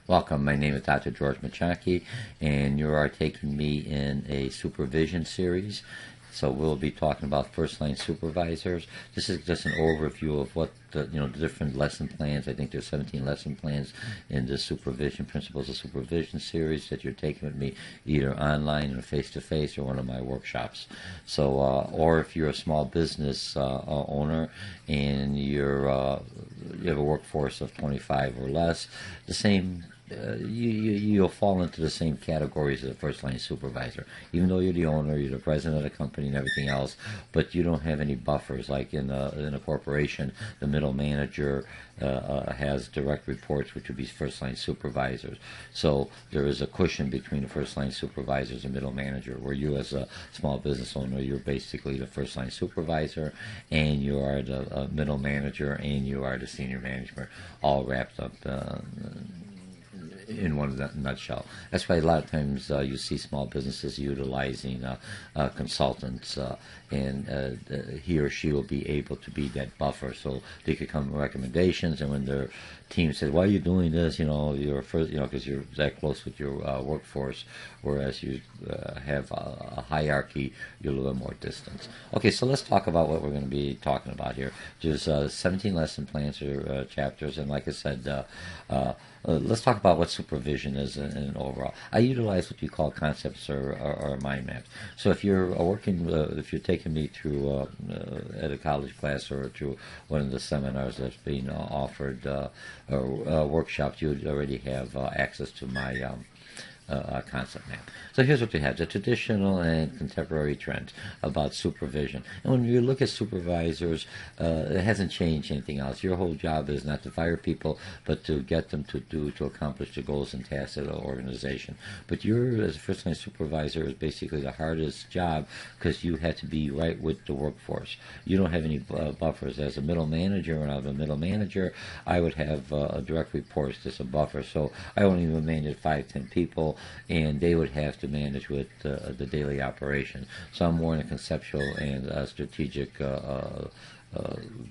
Welcome. My name is Dr. George Mochocki, and you are taking me in a supervision series. So we'll be talking about first-line supervisors. This is just an overview of what the different lesson plans. I think there's 17 lesson plans in this supervision, Principles of Supervision series that you're taking with me, either online or face-to-face or one of my workshops. So, or if you're a small business owner and you have a workforce of 25 or less, the same. You'll fall into the same categories as a first-line supervisor, even though you're the owner, you're the president of the company, and everything else. But you don't have any buffers like in a corporation. The middle manager has direct reports, which would be first-line supervisors. So there is a cushion between the first-line supervisors and middle manager, where you, as a small business owner, you're basically the first-line supervisor, and you are the middle manager, and you are the senior management, all wrapped up in one nutshell. That's why a lot of times you see small businesses utilizing consultants, and he or she will be able to be that buffer, so they could come with recommendations. And when their team says, "Why are you doing this?" You're first, because you're that close with your workforce, whereas you have a hierarchy, you're a little bit more distance. Okay, so let's talk about what we're going to be talking about here. There's 17 lesson plans or chapters, and like I said, let's talk about what supervision is in overall. I utilize what you call concepts or mind maps. So if you're if you're taking me through at a college class or through one of the seminars that's being offered or workshops, you already have access to my concept map. So here's what you have: the traditional and contemporary trends about supervision. And when you look at supervisors, it hasn't changed anything else. Your whole job is not to fire people, but to get them to accomplish the goals and tasks of the organization. But you, as a first-line supervisor, is basically the hardest job, because you have to be right with the workforce. You don't have any buffers. As a middle manager, when I'm a middle manager, I would have a direct reports as a buffer. So I only manage 5-10 people, and they would have to manage with the daily operation. So I'm more in a conceptual and strategic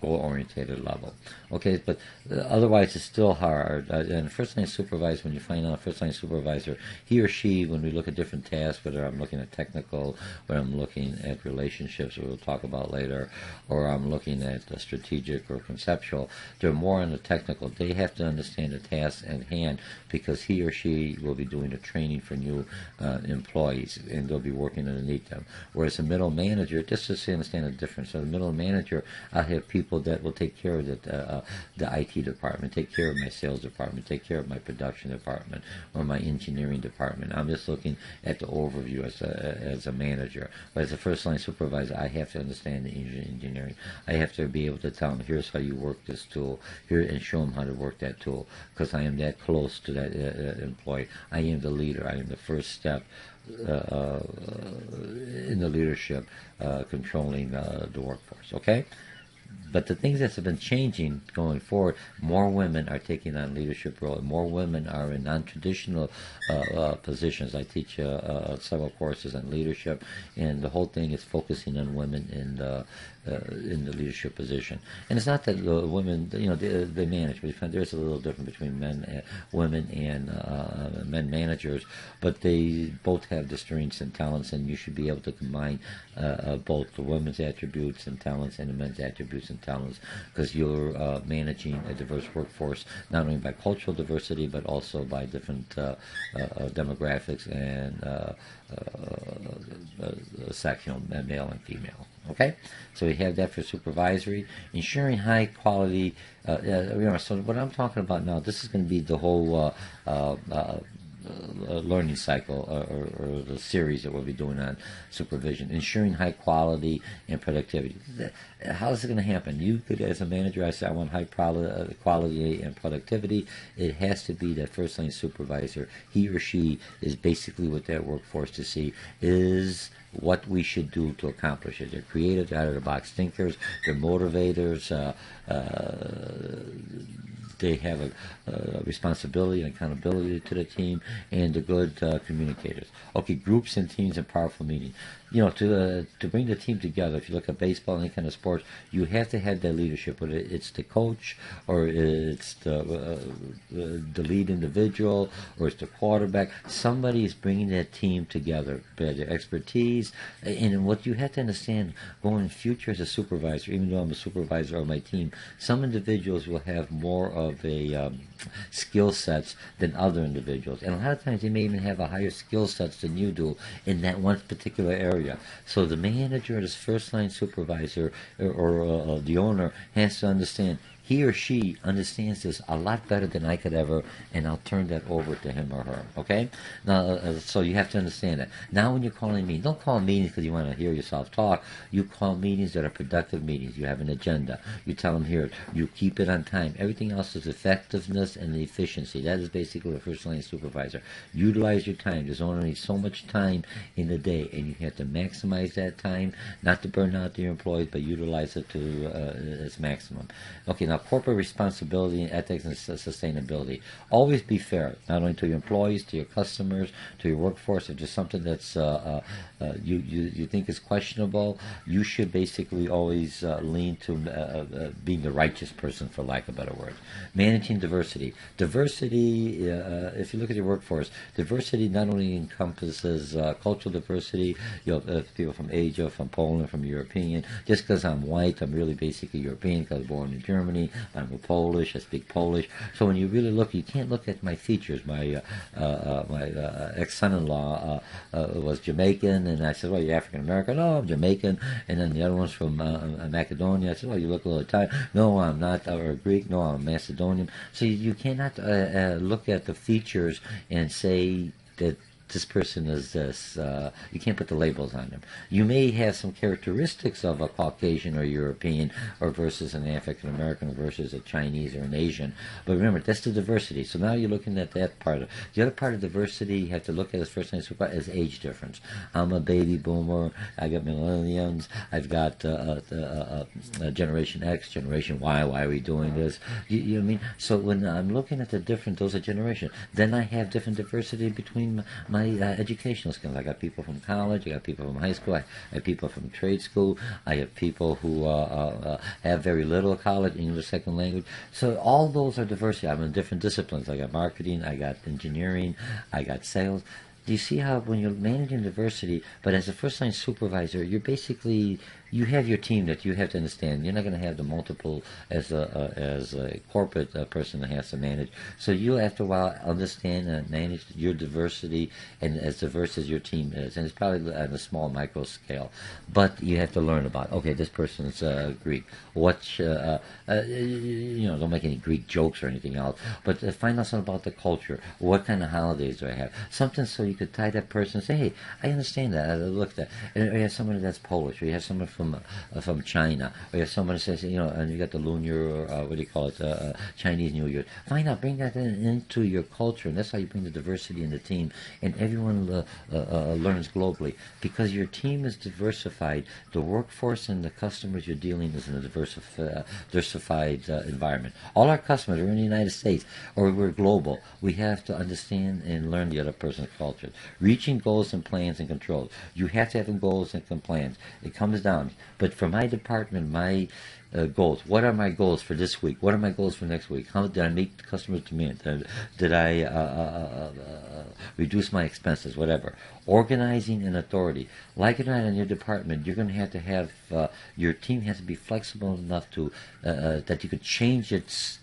goal-oriented level. Okay, but otherwise it's still hard. And first-line supervisor, when you find out a first-line supervisor, he or she, when we look at different tasks, whether I'm looking at technical, whether I'm looking at relationships, we'll talk about later, or I'm looking at strategic or conceptual, they're more on the technical. They have to understand the task at hand, because he or she will be doing the training for new employees, and they'll be working underneath them. Whereas the middle manager, just to understand the difference, so the middle manager, I have people that will take care of the IT department, take care of my sales department, take care of my production department, or my engineering department. I'm just looking at the overview as a manager. But as a first-line supervisor, I have to understand the engineering. I have to be able to tell them, here's how you work this tool, here, and show them how to work that tool, because I am that close to that employee. I am the leader. I am the first step in the leadership, controlling the workforce. Okay? But the things that have been changing going forward, more women are taking on leadership role, and more women are in non-traditional positions. I teach several courses on leadership, and the whole thing is focusing on women in the leadership position. And it's not that women, they manage, but there's a little difference between women and men managers, but they both have the strengths and talents, and you should be able to combine both the women's attributes and talents and the men's attributes and talents, because you're managing a diverse workforce, not only by cultural diversity, but also by different demographics and sectional, male and female. Okay, so we have that for supervisory, ensuring high quality. So what I'm talking about now, this is going to be the whole learning cycle, or the series that we'll be doing on supervision, ensuring high quality and productivity. How is it going to happen? You could, as a manager, I say I want high quality and productivity. It has to be that first line supervisor. He or she is basically with that workforce to see is what we should do to accomplish it. They're creative, out-of-the-box thinkers. They're motivators. they have a responsibility and accountability to the team, and they're good communicators. Okay, groups and teams and powerful meetings. To bring the team together, if you look at baseball, any kind of sports, you have to have that leadership, whether it's the coach or it's the lead individual or it's the quarterback. Somebody is bringing that team together, their expertise, and what you have to understand going in future as a supervisor, even though I'm a supervisor of my team, some individuals will have more of a skill sets than other individuals, and a lot of times they may even have a higher skill sets than you do in that one particular area. So the manager, this first line supervisor, or the owner has to understand he or she understands this a lot better than I could ever, and I'll turn that over to him or her. Okay? Now, so you have to understand that. Now, when you're calling meetings, don't call meetings because you want to hear yourself talk. You call meetings that are productive meetings. You have an agenda. You tell them here. You keep it on time. Everything else is effectiveness and efficiency. That is basically a first line supervisor. Utilize your time. There's only so much time in the day, and you have to maximize that time, not to burn out your employees, but utilize it to its maximum. Okay, now corporate responsibility and ethics and sustainability. Always be fair, not only to your employees, to your customers, to your workforce. If there's something that's you think is questionable, you should basically always lean to being the righteous person, for lack of better words. Managing diversity. Diversity, if you look at your workforce, diversity not only encompasses cultural diversity, people from Asia, from Poland, from European. Just because I'm white, I'm really basically European because I was born in Germany. I'm Polish. I speak Polish. So when you really look, you can't look at my features. My ex-son-in-law was Jamaican, and I said, "Well, you're African American." "No, I'm Jamaican." And then the other one's from Macedonia. I said, "Well, you look a little Italian." "No, I'm not." Or Greek. "No, I'm Macedonian." So you cannot look at the features and say that this person is this. You can't put the labels on them. You may have some characteristics of a Caucasian or European, or versus an African American versus a Chinese or an Asian. But remember, that's the diversity. So now you're looking at that part of the other part of diversity. You have to look at as first time supervisor as age difference. I'm a baby boomer. I got millennials. I've got Generation X, Generation Y. Why are we doing this? You know what I mean? So when I'm looking at the different, those are generations. Then I have different diversity between my educational skills. I got people from college, I got people from high school, I have people from trade school, I have people who have very little college, English second language. So all those are diversity. I'm in different disciplines. I got marketing, I got engineering, I got sales. Do you see how when you're managing diversity, but as a first-line supervisor, you're basically, you have your team that you have to understand. You're not going to have the multiple as a corporate person that has to manage. So you, after a while, understand and manage your diversity, and as diverse as your team is. And it's probably at a small micro scale. But you have to learn about, okay, this person's Greek. Don't make any Greek jokes or anything else. But find out something about the culture. What kind of holidays do I have? Something so you could tie that person and say, hey, I understand that. I look at that. And you have somebody that's Polish, or you have someone from China, or you have someone that says, and you got the Lunar, what do you call it, Chinese New Year. Find out, bring that into your culture, and that's how you bring the diversity in the team, and everyone learns globally. Because your team is diversified, the workforce and the customers you're dealing with is in a diversified environment. All our customers are in the United States, or we're global. We have to understand and learn the other person's culture. Reaching goals and plans and controls. You have to have goals and plans. It comes down. But for my department, my goals. What are my goals for this week? What are my goals for next week? How did I meet the customer's demand? Did I reduce my expenses? Whatever. Organizing and authority. Like it or not, in your department, you're going to have your team has to be flexible enough to that you could change its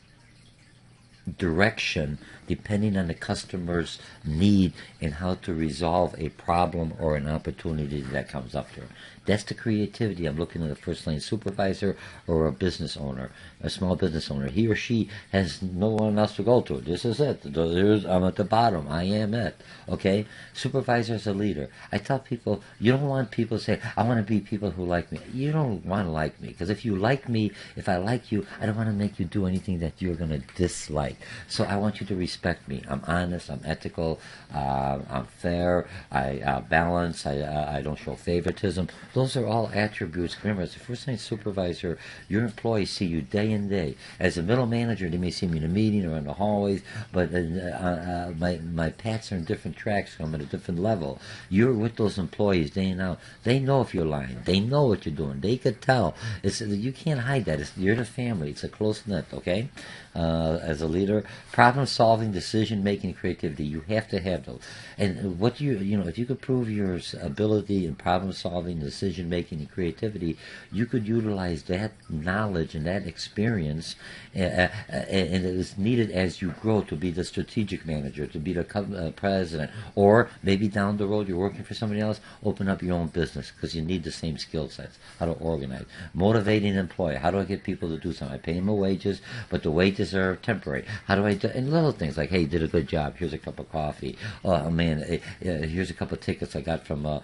direction depending on the customer's need and how to resolve a problem or an opportunity that comes up to her. That's the creativity I'm looking at a first-line supervisor or a business owner, a small business owner. He or she has no one else to go to. This is it. I'm at the bottom. I am it. Okay? Supervisor is a leader. I tell people, you don't want people to say, I want to be people who like me. You don't want to like me. Because if you like me, if I like you, I don't want to make you do anything that you're going to dislike. right. So I want you to respect me. I'm honest. I'm ethical. I'm fair. I balance. I don't show favoritism. Those are all attributes. Remember, as a first-line supervisor, your employees see you day in day. As a middle manager, they may see me in a meeting or in the hallways, but my paths are in different tracks. I'm at a different level. You're with those employees day in and out. They know if you're lying. They know what you're doing. They could tell. You can't hide that. You're the family. It's a close knit. Okay. As a leader, problem solving, decision making, creativity. You have to have those. And what if you could prove your ability in problem solving, decision making, and creativity, you could utilize that knowledge and that experience, and it is needed as you grow to be the strategic manager, to be the president, or maybe down the road you're working for somebody else. Open up your own business because you need the same skill sets. How to organize, motivating an employee. How do I get people to do something? I pay them wages, but the wages are temporary. How do I do? And little things like, hey, you did a good job. Here's a cup of coffee. Oh man, here's a couple of tickets I got from a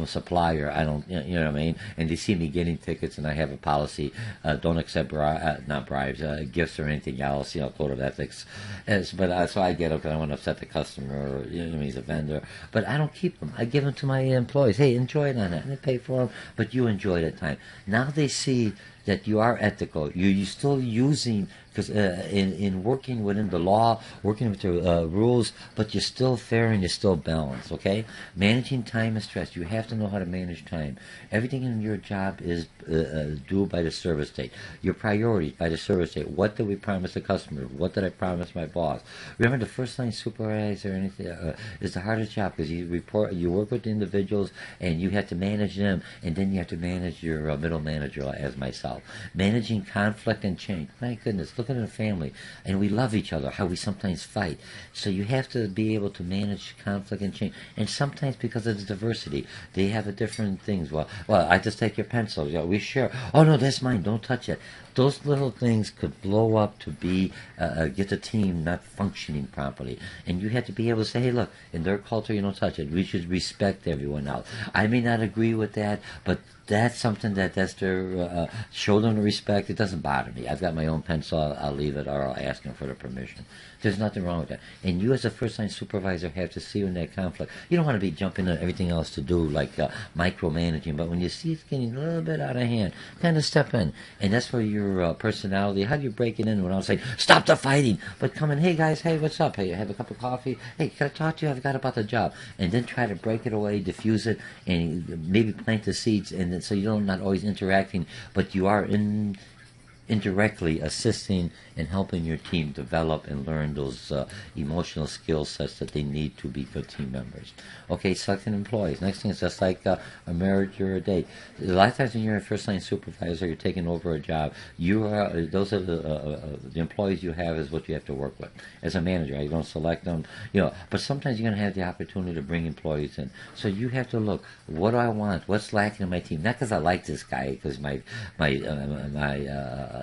supplier. I don't, you know what I mean? And they see me getting tickets, and I have a policy: don't accept not bribes, gifts, or anything else. Code of ethics. So I get it because I want to upset the customer, or he's a vendor. But I don't keep them. I give them to my employees. Hey, enjoy it on that, and they pay for them. But you enjoy that time. Now they see that you are ethical. You're still using, because in working within the law, working with the rules, but you're still fair and you're still balanced, okay? Managing time and stress. You have to know how to manage time. Everything in your job is due by the service date. Your priorities by the service date. What did we promise the customer? What did I promise my boss? Remember, the first line supervisor is the hardest job, because you work with the individuals and you have to manage them, and then you have to manage your middle manager, as myself. Managing conflict and change. My goodness, look at a family, and we love each other, how we sometimes fight. So you have to be able to manage conflict and change. And sometimes, because of the diversity, they have different things. Well, I just take your pencil. We share. Oh no, that's mine. Don't touch it. Those little things could blow up to be get the team not functioning properly. And you have to be able to say, hey, look, in their culture, you don't touch it. We should respect everyone else. I may not agree with that, but that's something that's their show them the respect. It doesn't bother me. I've got my own pencil. I'll leave it, or I'll ask them for the permission. There's nothing wrong with that. And you, as a first-line supervisor, have to see in that conflict. You don't want to be jumping on everything else to do, like micromanaging. But when you see it's getting a little bit out of hand, kind of step in. And that's where your personality. How do you break it in without saying, "Stop the fighting"? But come in, hey guys, hey, what's up? Hey, have a cup of coffee. Hey, can I talk to you? I've got about the job. And then try to break it away, diffuse it, and maybe plant the seeds. And then, so you're not always interacting, but you are indirectly assisting and helping your team develop and learn those emotional skill sets that they need to be good team members. Okay, selecting employees. Next thing is just like a marriage or a date. A lot of times when you're a first-line supervisor, you're taking over a job. Those are the employees you have is what you have to work with. As a manager, you don't select them, but sometimes you're going to have the opportunity to bring employees in. So you have to look, what do I want? What's lacking in my team? Not because I like this guy, because my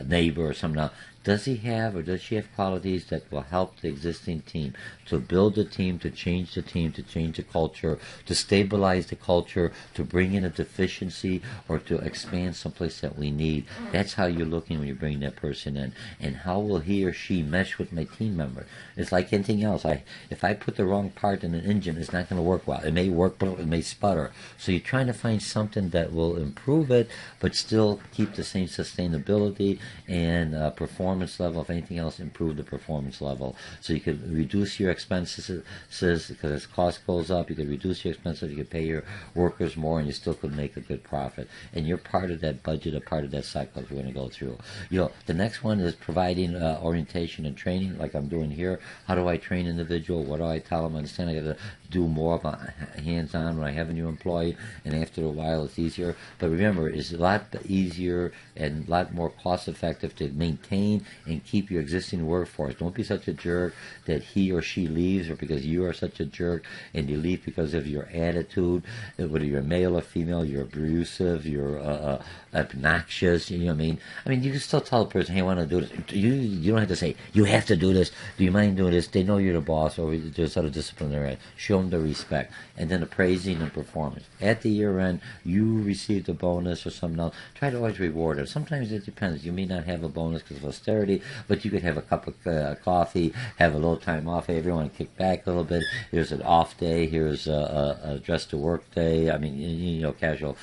neighbor or something else. Does he have or does she have qualities that will help the existing team to build the team, to change the culture, to stabilize the culture, to bring in a deficiency, or to expand someplace that we need? That's how you're looking when you bring that person in. And how will he or she mesh with my team member? It's like anything else. If I put the wrong part in an engine, it's not going to work well. It may work, but it may sputter. So you're trying to find something that will improve it, but still keep the same sustainability and performance level. If anything else, improve the performance level. So you could reduce your expenses, because as cost goes up, you could reduce your expenses, you could pay your workers more, and you still could make a good profit. And you're part of that budget, a part of that cycle that we're going to go through. The next one is providing orientation and training, like I'm doing here. How do I train an individual? What do I tell them? I understand I got to do more of a hands-on when I have a new employee, and after a while it's easier. But remember, it's a lot easier and a lot more cost-effective to maintain and keep your existing workforce. Don't be such a jerk that he or she leaves, or because you are such a jerk and you leave because of your attitude, whether you're male or female, you're abusive, you're obnoxious, you know what I mean? I mean, you can still tell a person, hey, I want to do this. You don't have to say, you have to do this. Do you mind doing this? They know you're the boss, or there's other disciplinary. Show them the respect. And then appraising and performance. At the year end, you received a bonus or something else. Try to always reward it. Sometimes it depends. You may not have a bonus because of austerity, Saturday, but you could have a cup of coffee, have a little time off. Hey, everyone, kick back a little bit. Here's an off day. Here's a dress to work day. I mean, casual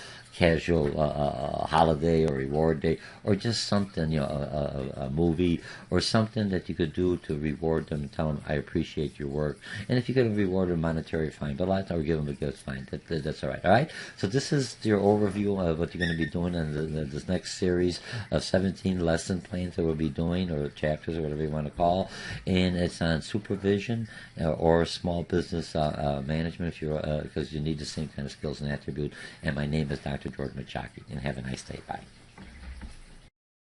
holiday or reward day, or just something, a movie or something that you could do to reward them and tell them, I appreciate your work. And if you could reward them monetary, fine, but a lot of times we give them a gift, fine. That's all right. All right. So this is your overview of what you're going to be doing in this next series of 17 lesson plans that we'll be doing, or chapters, or whatever you want to call. And it's on supervision or small business management, if you're because you need the same kind of skills and attribute. And my name is Dr. George Mochocki, and have a nice day. Bye.